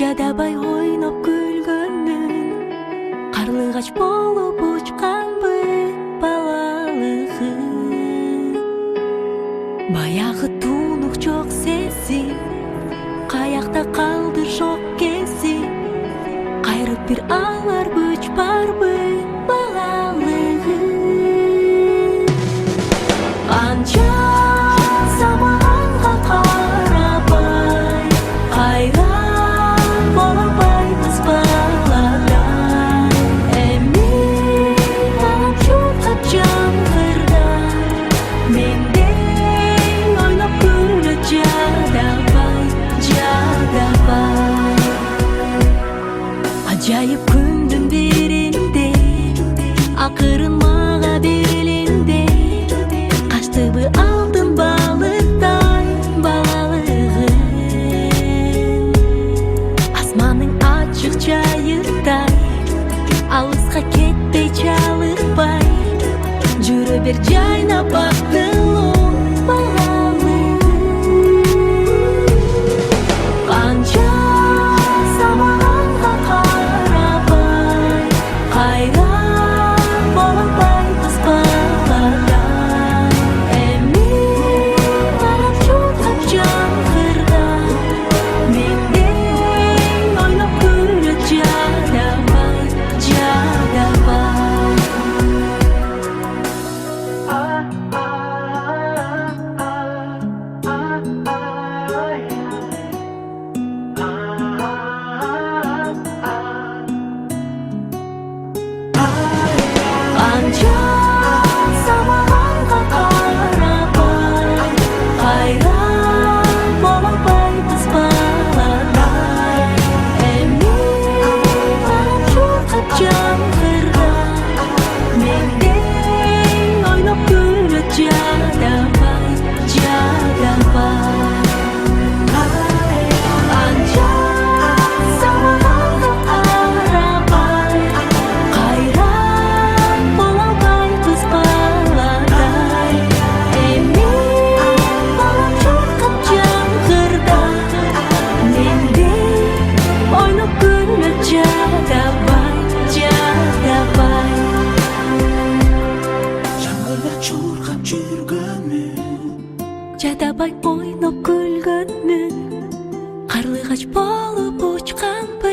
жадабай ойноп күлгөнүн, карлыгач болуп учканбы балалыгым. Баягы тунук жок сезим, каякта калды жок кезим, кайрып бир алар күч барбы балалыгым. Канча заманга карабай, кайран бола албайбыз баладай. Эми алып журкап жамгырда, мендей ойноп күлөт жадабай, жадабай. Ажайып күндүн биринде, акырын мага берилинде, качтыбы алтын балыктай балалыгым. Асманның ачык жайыктай, алыска кетпей чалыкпай, жүрө бер жайнап бактылуу балалыгым. Канча заманга карабай, кайран бола албайбыз баладай. Эми алып журкап жамгырда, мендей ойноп күлөт жадабай, жадабай. Канча заманга карабай, кайран бола албайбыз баладай. Эми алып журкап жамгырда, мендей ойноп күлөт жадабай, жадабай. Канча заманга карабай, кайран бола албайбыз баладай. Эми алып журкап жамгырда, мендей ойноп күлөт жадабай, жадабай. Жамгырда чуркап жүргөнмүн, Жадабай ойноп күлгөнмүн, карлыгач болуп учканбы